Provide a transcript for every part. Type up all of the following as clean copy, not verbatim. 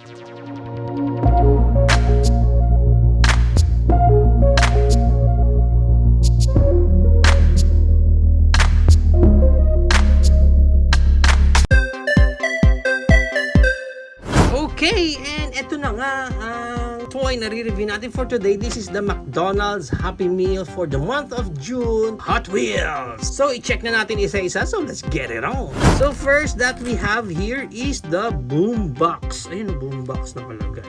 Okay, and eto na nga ang toy na re-review natin for today. This is the McDonald's Happy Meal for the month of June, Hot Wheels. So, i-check na natin isa-isa. So, let's get it on. So, first that we have here is the boombox. Ayun, boombox na palagay.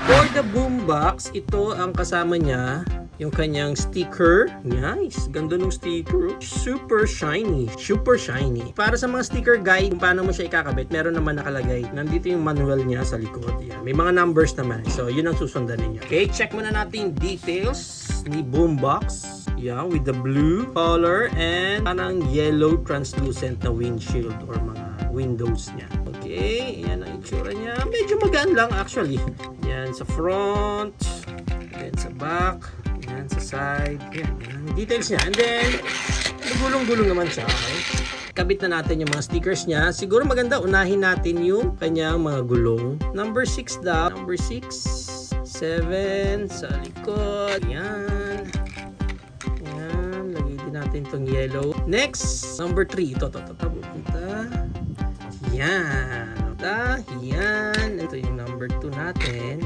For the boombox, ito ang kasama niya, yung kanyang sticker. Nice. Ganda ng sticker. Super shiny. Super shiny. Para sa mga sticker guide, kung paano mo siya ikakabit, meron naman nakalagay. Nandito yung manual niya sa likod. Yan. May mga numbers naman. So, yun ang susundan ninyo. Okay, check muna natin details ni boombox. Yan, with the blue color and parang yellow translucent na windshield or mga windows niya. Okay, yan ang itsura niya. Medyo magaan lang actually. Yan sa front. Then sa back. Yan sa side. Yan. Details niya. And then, gulong-gulong naman siya. Okay? Kabit na natin yung mga stickers niya. Siguro maganda unahin natin yung kanyang mga gulong. Number 6 daw. Number 6. 7. Sa likod. Yan. Yan. Lagay din natin itong yellow. Next. Number 3. Ito. Pupunta. Yan. Yan. Ito yung number 2 natin.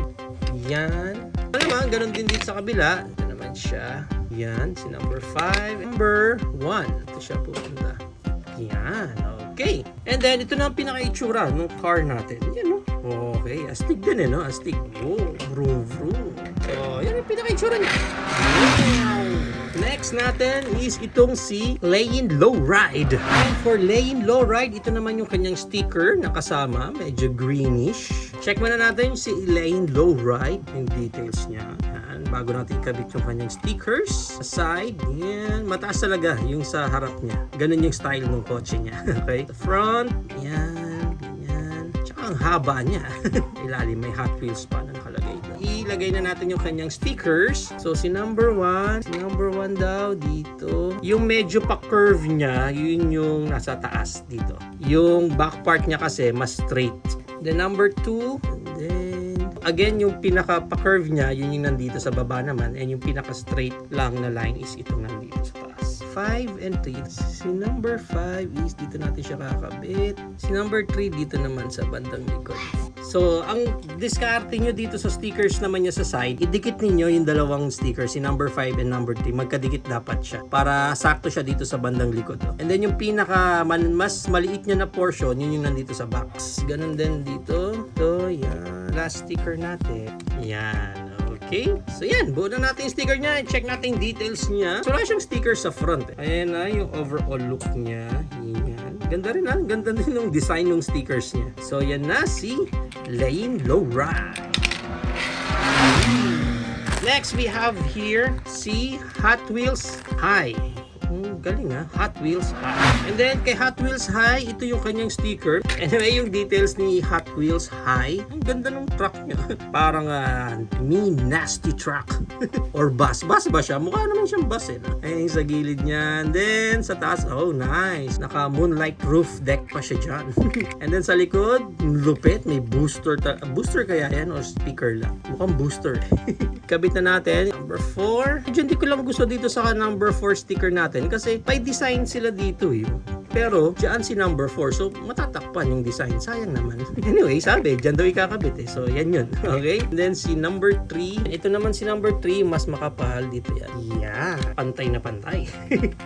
Yan. Ano naman, ganun din dito sa kabila. Ito naman siya. Yan, si number 5. Number 1. Ito siya pupunta. Yan, okay. And then, ito na ang pinaka-itsura ng car natin. Yan, no? Okay, astig din no? Astig. Oh, vroom, vroom. So, yan ang pinaka-itsura niya. Wow. Next natin is itong si Lane Lowride. And for Lane Lowride, ito naman yung kanyang sticker na kasama. Medyo greenish. Check muna natin si Lane Lowride. Yung details niya. Yan. Bago natin ikabit yung kanyang stickers. Side. Yan. Mataas talaga yung sa harap niya. Ganun yung style ng kotse niya. Okay. The front. Yan. Yan. Tsaka ang haba niya. Ilalim may Hot Wheels pa na nakalagay. Ilagay na natin yung kanyang stickers. So, si number 1. Si number 1 daw dito. Yung medyo pa-curve niya, yun yung nasa taas dito. Yung back part niya kasi mas straight. Then, number 2. And then, again, yung pinaka-pa-curve niya, yun yung nandito sa baba naman. And yung pinaka-straight lang na line is itong nandito sa taas. 5 and 3. Si number 5 is dito natin siya kakabit. Si number 3 dito naman sa bandang likod. So, ang diskarte nyo dito sa stickers naman niya sa side, idikit ninyo yung dalawang stickers, si number 5 and number 3. Magkadikit dapat siya para sakto siya dito sa bandang likod. And then yung pinaka mas maliit niya na portion, yun yung nandito sa box. Ganun din dito. So, yan. Last sticker natin. Yan. Okay? So yan, buo na natin yung sticker niya. Check natin yung details niya. So wala siyang sticker sa front. Ayan na yung overall look niya. Yan. Ganda rin ganda din yung design ng stickers niya. So yan na si Lane Lowride. Next we have here si Hot Wheels High. Galing Hot Wheels High. And then kay Hot Wheels High, ito yung kanyang sticker. Anyway, yung details ni Hot Wheels High. Ang ganda ng truck niya. Parang mean nasty truck. Or bus. Bus ba siya? Mukha naman siyang bus no? Ayun sa gilid niya. And then sa taas, oh nice. Naka moonlight roof deck pa siya dyan. And then sa likod, lupit. May booster. Booster kaya yan or speaker lang? Mukhang booster. Kabit na natin. Number 4. Medyo hindi ko lang gusto dito sa number 4 sticker natin. Kasi by design sila dito Pero, dyan si number 4. So, matatakpan yung design. Sayang naman. Anyway, sabi, dyan daw ikakabit So, yan yun. Okay? And then, si number 3. Ito naman si number 3. Mas makapal dito yan. Yeah. Pantay na pantay.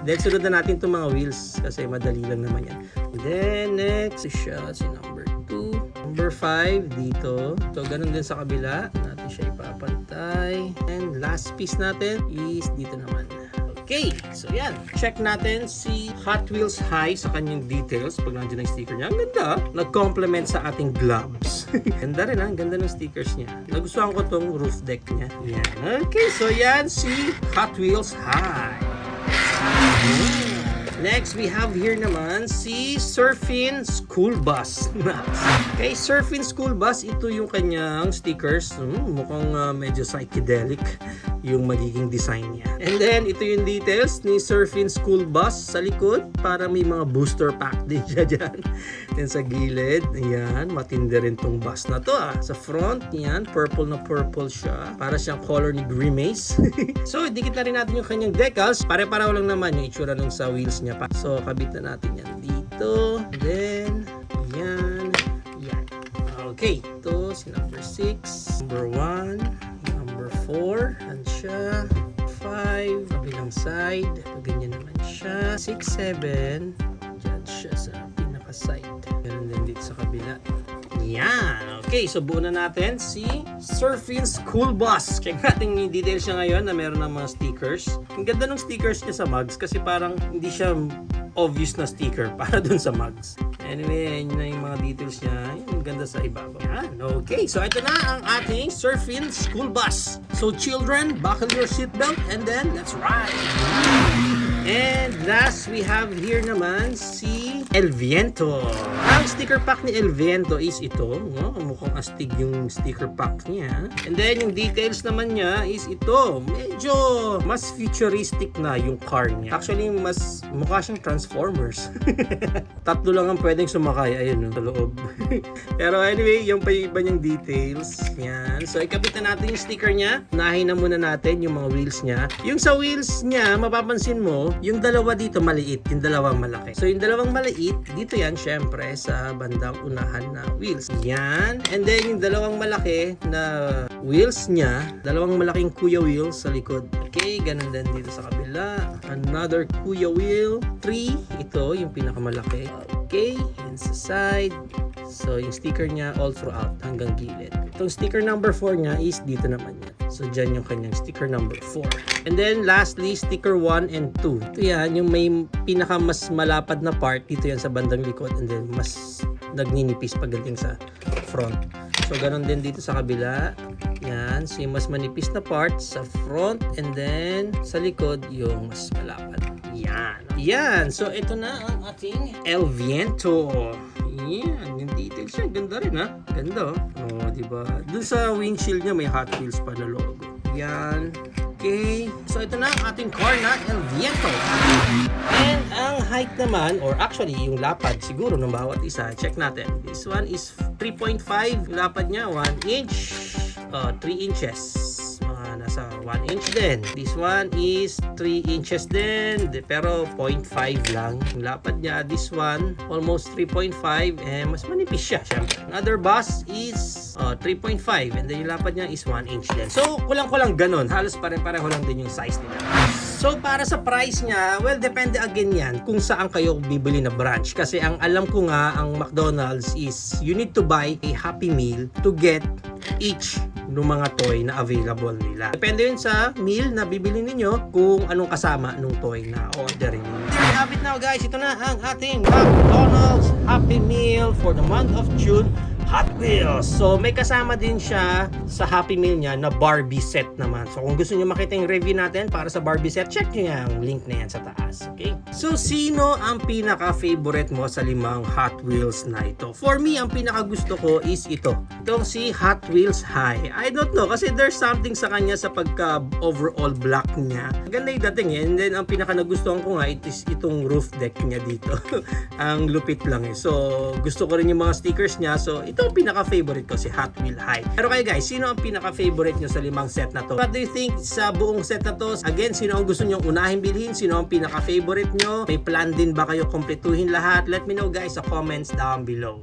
Then, sunod na natin itong mga wheels. Kasi madali lang naman yan. And then, next siya si number 2. Number 5 dito. So, ganun din sa kabila. Natin siya ipapantay. And last piece natin is dito naman. Okay, so yan. Check natin si Hot Wheels High sa kanyang details. Pag nandiyan ang sticker niya, ang ganda. Nag-complement sa ating gloves. Ganda rin ganda ng stickers niya. Nagustuhan ko tong roof deck niya. Yan. Okay, so yan si Hot Wheels High. Next, we have here naman si Surfin School Bus. Okay, Surfin School Bus, ito yung kanyang stickers. Mukhang medyo psychedelic yung magiging design niya. And then, ito yung details ni Surfin School Bus sa likod. Para may mga booster pack din siya dyan. Then sa gilid, ayan, matindi rin tong bus na to Sa front, yan, purple na purple siya. Para siyang color ni Grimace. So, dikit na rin natin yung kanyang decals. Pare-pareho lang naman yung itsura nung sa wheels niya pa. So, kabit na natin yan dito. Then, yan. Okay, ito si number 6, number 1, number 4, yan siya. 5, kabilang side, ganyan naman siya. 6, 7, dyan siya sa pinaka-side. Ganun din dito sa kabila. Yan. Okay, so buo na natin si Surfin School Bus. Check natin yung details niya ngayon na meron ng mga stickers. Ang ganda ng stickers niya sa mugs kasi parang hindi siya obvious na sticker para dun sa mugs. Anyway, yun na yung mga details niya. Yung ganda sa ibabaw. Yan. Okay, so ito na ang ating Surfin School Bus. So children, buckle your seatbelt and then let's ride! And last, we have here naman si El Viento. Ang sticker pack ni El Viento is ito. Mukhang astig yung sticker pack niya. And then, yung details naman niya is ito. Medyo mas futuristic na yung car niya. Actually, mas mukha siyang Transformers. 3 lang ang pwedeng sumakay. Ayun, sa loob. Pero anyway, yung pa yung iba niyang details. Yan. So, ikabit na natin yung sticker niya. Unahin na muna natin yung mga wheels niya. Yung sa wheels niya, mapapansin mo, yung dalawa dito maliit, yung dalawang malaki. So yung dalawang maliit, dito yan syempre sa bandang unahan na wheels. Yan. And then yung dalawang malaki na wheels niya, dalawang malaking kuya wheels sa likod. Okay, ganun din dito sa kabila. Another kuya wheel. 3, ito yung pinakamalaki. Okay, yan sa side. So yung sticker niya all throughout hanggang gilid. Itong sticker number 4 niya is dito naman yan. So dyan yung kanyang sticker number 4. And then lastly, sticker 1 and 2. Ito yan, yung may pinaka mas malapad na part. Dito yan sa bandang likod. And then mas nagninipis pagdating sa front. So ganun din dito sa kabila. Yan, so yung mas manipis na part sa front. And then sa likod yung mas malapad. Yan. Yan. So ito na ang ating El Viento. Yan, yung details siya. Ganda rin Ganda oh, diba? Dun sa windshield niya may Hot Wheels pa na logo. Yan. Okay. So ito na ang ating car na El Viento. And ang height naman, or actually yung lapad siguro ng bawat isa, check natin. This one is 3.5. Yung lapad niya 1 inch. 3 inches. Nasa 1 inch din. This one is 3 inches din. Pero 0.5 lang. Yung lapad niya, this one, almost 3.5. Mas manipis siya, syempre. Another bus is 3.5. And then yung lapad niya is 1 inch din. So, kulang-kulang ganun. Halos pare-pareho lang din yung size nila. So, para sa price niya, well, depende again yan kung saan kayo bibili na branch. Kasi ang alam ko nga, ang McDonald's is you need to buy a Happy Meal to get each ng mga toy na available nila. Depende yun sa meal na bibili ninyo kung anong kasama nung toy na orderin ninyo. There you have it now guys. Ito na ang ating McDonald's Happy Meal for the month of June. Hot Wheels. So, may kasama din siya sa Happy Meal niya na Barbie set naman. So, kung gusto niyo makita yung review natin para sa Barbie set, check niyo yung link na yan sa taas. Okay? So, sino ang pinaka-favorite mo sa 5 Hot Wheels na ito? For me, ang pinaka-gusto ko is ito. Itong si Hot Wheels High. I don't know, kasi there's something sa kanya sa pagka-overall black niya. Ganda yung dating eh. And then, ang pinaka-nagustuhan ko nga, is itong roof deck niya dito. Ang lupit lang eh. So, gusto ko rin yung mga stickers niya. So, ito ang pinaka-favorite ko, si Hot Wheel High. Pero kayo guys, sino ang pinaka-favorite nyo sa 5 set na to? What do you think sa buong set na to? Again, sino ang gusto nyong unahing bilhin? Sino ang pinaka-favorite nyo? May plan din ba kayo kumpletuhin lahat? Let me know guys sa comments down below.